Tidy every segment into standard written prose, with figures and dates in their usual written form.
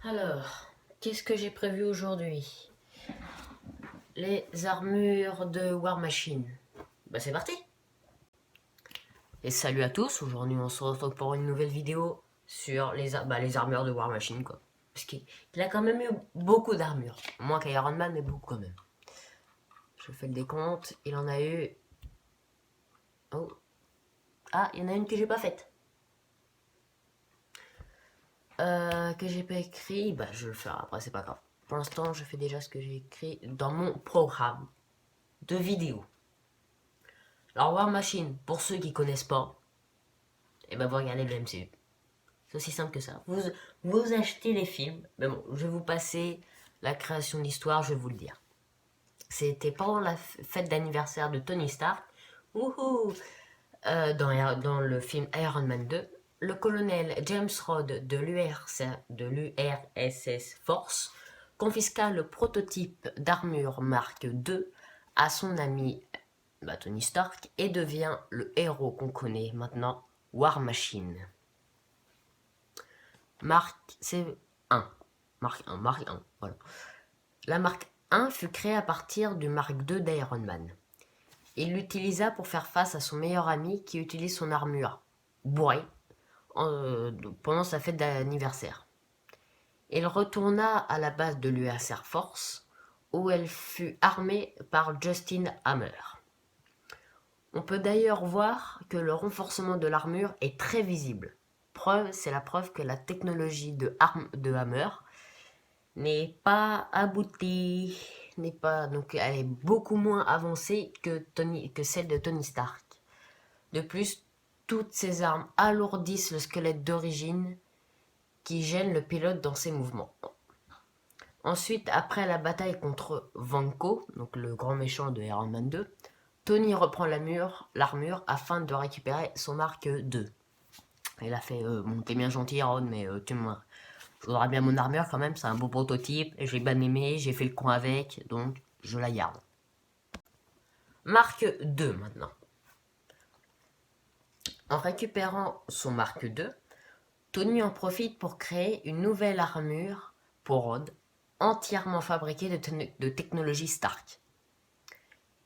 Alors, qu'est-ce que j'ai prévu aujourd'hui? Les armures de War Machine. Bah c'est parti. Et salut à tous, aujourd'hui on se retrouve pour une nouvelle vidéo sur les armures de War Machine quoi. Parce qu'il a quand même eu beaucoup d'armures. Moins qu'Iron Man, mais beaucoup quand même. Je fais le décompte, il en a eu... Oh. Ah, il y en a une que j'ai pas faite. Que j'ai pas écrit, bah je vais le faire après, c'est pas grave. Pour l'instant, je fais déjà ce que j'ai écrit dans mon programme de vidéo. Alors War Machine, pour ceux qui connaissent pas, et ben vous regardez le MCU. C'est aussi simple que ça. Vous achetez les films, mais bon, je vais vous passer la création de l'histoire, je vais vous le dire. C'était pendant la fête d'anniversaire de Tony Stark, wouhou, dans le film Iron Man 2, le colonel James Rhodes de l'URSS Force confisqua le prototype d'armure Mark II à son ami Tony Stark et devient le héros qu'on connaît maintenant, War Machine. C'est 1. Mark 1, voilà. La marque 1 fut créée à partir du Mark II d'Iron Man. Il l'utilisa pour faire face à son meilleur ami qui utilise son armure bourrée pendant sa fête d'anniversaire. Il retourna à la base de l'URSS Force où elle fut armée par Justin Hammer. On peut d'ailleurs voir que le renforcement de l'armure est très visible. C'est la preuve que la technologie de Hammer n'est pas aboutie, donc elle est beaucoup moins avancée que celle de Tony Stark. De plus, toutes ces armes alourdissent le squelette d'origine qui gêne le pilote dans ses mouvements. Ensuite, après la bataille contre Vanko, donc le grand méchant de Iron Man 2, Tony reprend l'armure afin de récupérer son Mark II. Il a fait bon, t'es bien gentil Iron, mais je voudrais bien mon armure quand même, c'est un beau prototype, j'ai bien aimé, j'ai fait le con avec, donc je la garde. Mark II maintenant. En récupérant son Mark II, Tony en profite pour créer une nouvelle armure pour Rhodes, entièrement fabriquée de technologie Stark.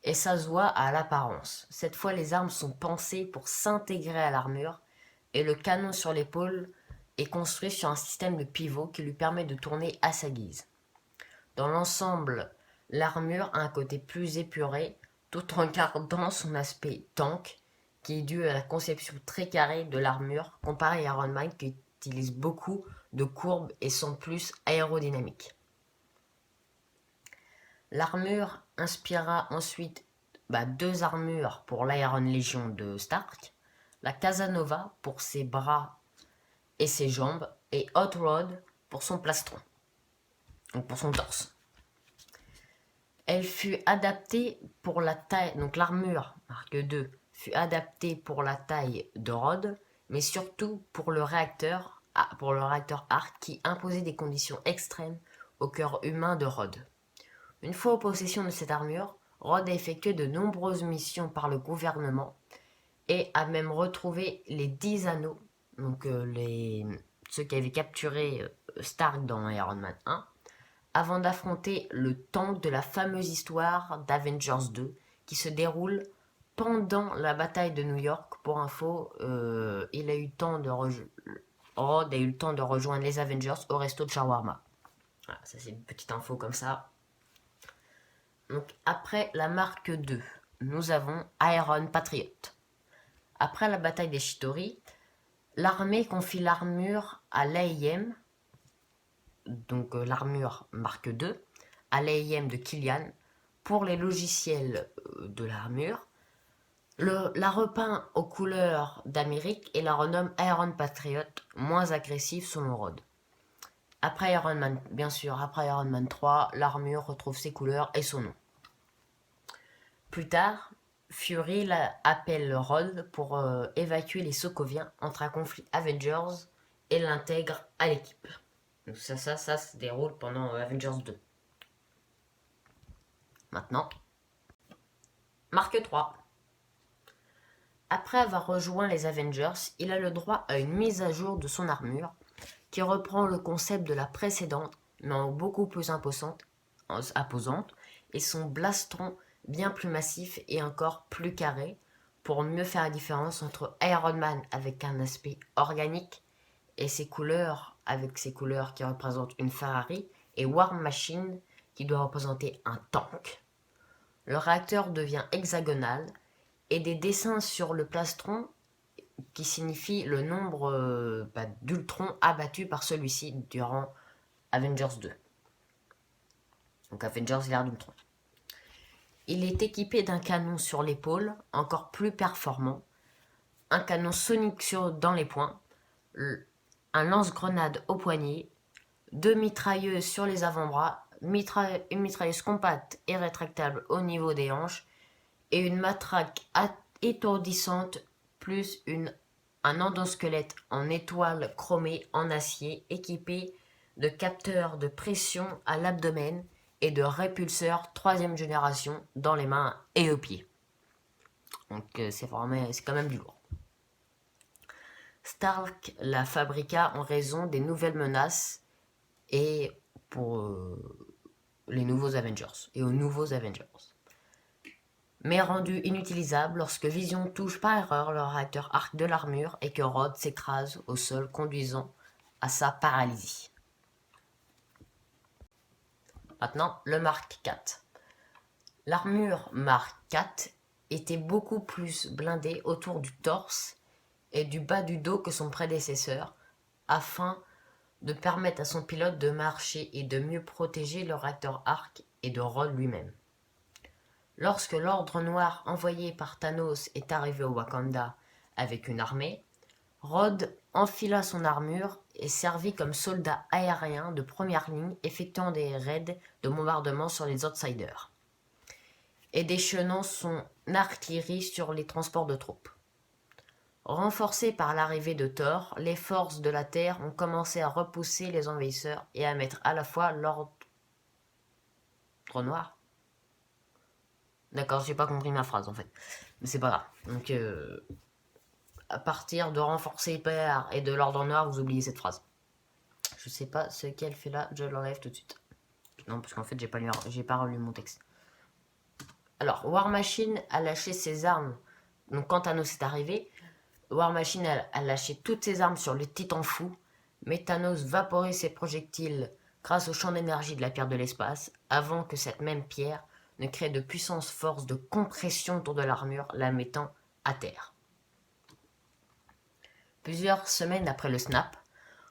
Et ça se voit à l'apparence. Cette fois, les armes sont pensées pour s'intégrer à l'armure et le canon sur l'épaule est construit sur un système de pivot qui lui permet de tourner à sa guise. Dans l'ensemble, l'armure a un côté plus épuré tout en gardant son aspect tank qui est dû à la conception très carrée de l'armure comparé à Iron Man qui utilise beaucoup de courbes et sont plus aérodynamiques. L'armure inspira ensuite deux armures pour l'Iron Legion de Stark, la Casanova pour ses bras et ses jambes, et Hot Rod pour son plastron, donc pour son torse. Elle fut adaptée pour la taille, donc l'armure Mark II fut adaptée pour la taille de Rod, mais surtout pour le réacteur arc qui imposait des conditions extrêmes au cœur humain de Rod. Une fois en possession de cette armure, Rod a effectué de nombreuses missions par le gouvernement et a même retrouvé les 10 anneaux, donc ceux qui avaient capturé Stark dans Iron Man 1, avant d'affronter le tank de la fameuse histoire d'Avengers 2 qui se déroule pendant la bataille de New York. Pour info, Rod a eu le temps de rejoindre les Avengers au resto de shawarma. Voilà, ça c'est une petite info comme ça. Donc après la marque 2, nous avons Iron Patriot. Après la bataille des Chitauri, l'armée confie l'armure à l'AIM, donc l'armure marque 2, à l'AIM de Killian pour les logiciels de l'armure, la repeint aux couleurs d'Amérique et la renomme Iron Patriot, moins agressive selon Rhodes. Après Iron Man, bien sûr, après Iron Man 3, l'armure retrouve ses couleurs et son nom. Plus tard, Fury appelle Rhodes pour évacuer les Sokoviens entre un conflit Avengers et l'intègre à l'équipe. Donc ça se déroule pendant Avengers 2. Maintenant, Mark 3. Après avoir rejoint les Avengers, il a le droit à une mise à jour de son armure qui reprend le concept de la précédente, mais en beaucoup plus imposante, et son blastron bien plus massif et encore plus carré, pour mieux faire la différence entre Iron Man avec un aspect organique et ses couleurs avec ses couleurs qui représentent une Ferrari, et War Machine qui doit représenter un tank. Le réacteur devient hexagonal et des dessins sur le plastron qui signifient le nombre d'ultrons abattus par celui-ci durant Avengers 2. Donc Avengers l'ère d'Ultron. Il est équipé d'un canon sur l'épaule, encore plus performant, un canon sonique dans les poings, un lance-grenade au poignet, 2 mitrailleuses sur les avant-bras, une mitrailleuse compacte et rétractable au niveau des hanches, et une matraque étourdissante, plus un endosquelette en étoile chromée en acier équipé de capteurs de pression à l'abdomen et de répulseurs 3e génération dans les mains et aux pieds. Donc c'est quand même du lourd. Stark la fabriqua en raison des nouvelles menaces et pour les nouveaux Avengers et aux nouveaux Avengers. Mais rendu inutilisable lorsque Vision touche par erreur le réacteur arc de l'armure et que Rhodes s'écrase au sol, conduisant à sa paralysie. Maintenant, le Mark IV. L'armure Mark IV était beaucoup plus blindée autour du torse et du bas du dos que son prédécesseur, afin de permettre à son pilote de marcher et de mieux protéger le réacteur arc et de Rhodes lui-même. Lorsque l'Ordre Noir envoyé par Thanos est arrivé au Wakanda avec une armée, Rhodes enfila son armure et servit comme soldat aérien de première ligne, effectuant des raids de bombardement sur les Outsiders et déchaînant son artillerie sur les transports de troupes. Renforcés par l'arrivée de Thor, les forces de la Terre ont commencé à repousser les envahisseurs et à mettre à la fois l'Ordre Noir. D'accord, j'ai pas compris ma phrase en fait. Mais c'est pas grave. Donc, à partir de renforcer Père et de l'Ordre Noir, vous oubliez cette phrase. Je sais pas ce qu'elle fait là, je l'enlève tout de suite. Non, parce qu'en fait, j'ai pas relu mon texte. Alors, War Machine a lâché ses armes. Donc, quand Thanos est arrivé, War Machine a lâché toutes ses armes sur le Titan fou, mais Thanos vaporise ses projectiles grâce au champ d'énergie de la pierre de l'espace, avant que cette même pierre ne crée de puissantes forces de compression autour de l'armure, la mettant à terre. Plusieurs semaines après le snap,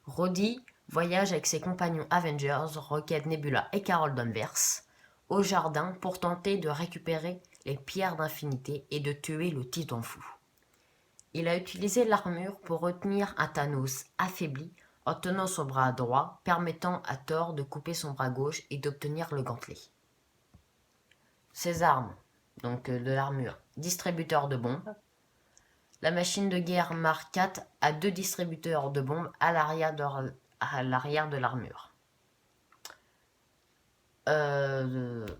Rhodey voyage avec ses compagnons Avengers, Rocket, Nebula et Carol Danvers, au jardin pour tenter de récupérer les pierres d'infinité et de tuer le Titan fou. Il a utilisé l'armure pour retenir un Thanos affaibli en tenant son bras droit, permettant à Thor de couper son bras gauche et d'obtenir le gantelet. Ses armes, donc de l'armure, distributeur de bombes. La machine de guerre Mark IV a 2 distributeurs de bombes à l'arrière de l'armure. Elle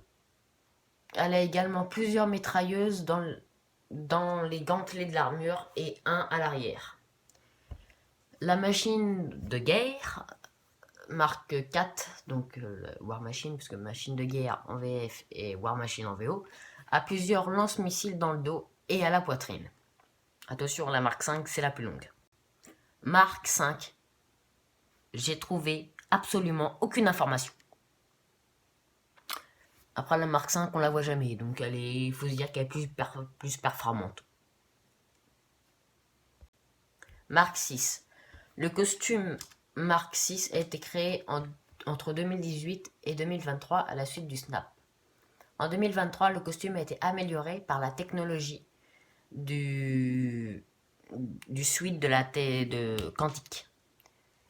a également plusieurs mitrailleuses dans les gantelets de l'armure et un à l'arrière. La machine de guerre Mark IV, donc War Machine, puisque machine de guerre en VF et War Machine en VO, a plusieurs lance-missiles dans le dos et à la poitrine. Attention, la Mark V, c'est la plus longue. Mark V, j'ai trouvé absolument aucune information. Après la Mark V, on la voit jamais, donc il faut se dire qu'elle est plus performante. Mark VI. Le costume Mark VI a été créé entre 2018 et 2023 à la suite du snap. En 2023, le costume a été amélioré par la technologie du suite de quantique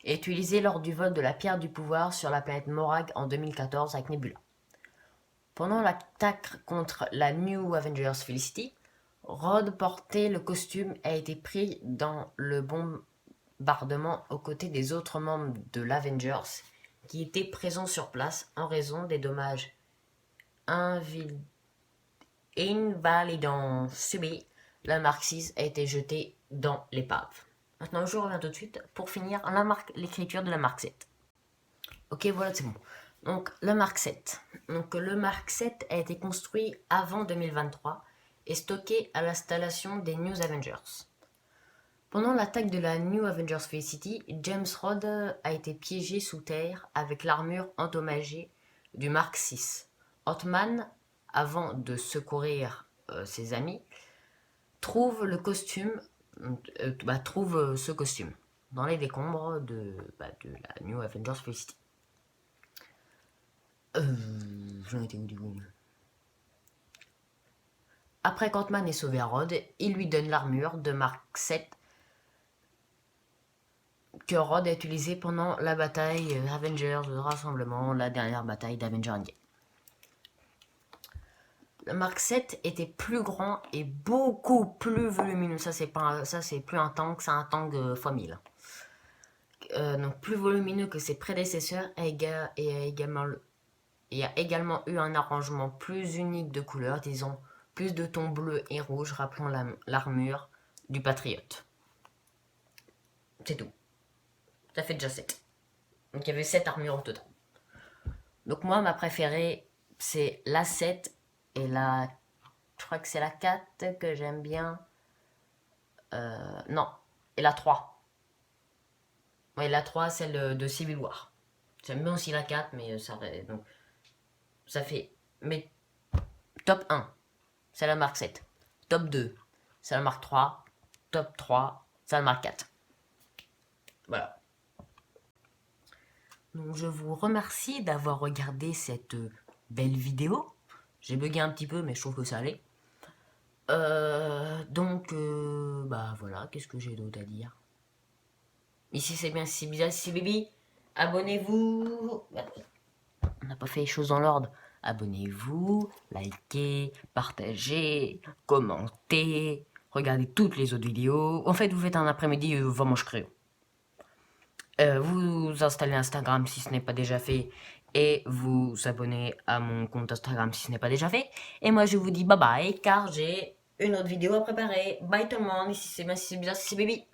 et utilisé lors du vol de la pierre du pouvoir sur la planète Morag en 2014 avec Nebula. Pendant l'attaque contre la New Avengers Felicity, Rhodes portait le costume et a été pris dans le bombardement aux côtés des autres membres de l'Avengers qui étaient présents sur place en raison des dommages invalidants subis. La Mark VI a été jetée dans l'épave. Maintenant, je reviens tout de suite pour finir l'écriture de la marque 7. Ok, voilà, c'est bon. Donc, la marque 7. Donc, le marque 7 a été construit avant 2023 et stocké à l'installation des New Avengers. Pendant l'attaque de la New Avengers Felicity, James Rhodes a été piégé sous terre avec l'armure endommagée du Mark 6. Ant-Man, avant de secourir ses amis, trouve le costume, trouve ce costume dans les décombres de la New Avengers Felicity. J'en étais où du coup? Après qu'Ant-Man ait sauvé Rhodes, il lui donne l'armure de Mark 7 que Rhodes a utilisé pendant la bataille Avengers de Rassemblement, la dernière bataille d'Avengers Endgame. Le Mark 7 était plus grand et beaucoup plus volumineux. Ça c'est plus un tank, c'est un tank x 1000. Donc plus volumineux que ses prédécesseurs et a également eu un arrangement plus unique de couleurs, disons plus de tons bleus et rouges rappelant l'armure du Patriote. C'est tout. Ça fait déjà 7. Donc il y avait 7 armures au total. Donc moi, ma préférée, c'est la 7 et la... Je crois que c'est la 4 que j'aime bien. Non, et la 3. Ouais, la 3, celle de Civil War. J'aime bien aussi la 4, mais donc, ça fait... Mais top 1, c'est la marque 7. Top 2, c'est la marque 3. Top 3, c'est la marque 4. Voilà. Donc je vous remercie d'avoir regardé cette belle vidéo. J'ai bugué un petit peu, mais je trouve que ça allait. Bah voilà, qu'est-ce que j'ai d'autre à dire? Ici c'est bien, c'est bizarre, c'est Bibi. Abonnez-vous. On n'a pas fait les choses dans l'ordre. Abonnez-vous, likez, partagez, commentez, regardez toutes les autres vidéos. En fait, vous faites un après-midi vraiment je crée. Vous installez Instagram si ce n'est pas déjà fait et vous abonnez à mon compte Instagram si ce n'est pas déjà fait. Et moi je vous dis bye bye car j'ai une autre vidéo à préparer. Bye tout le monde, ici c'est bien, si c'est bizarre, si c'est Baby.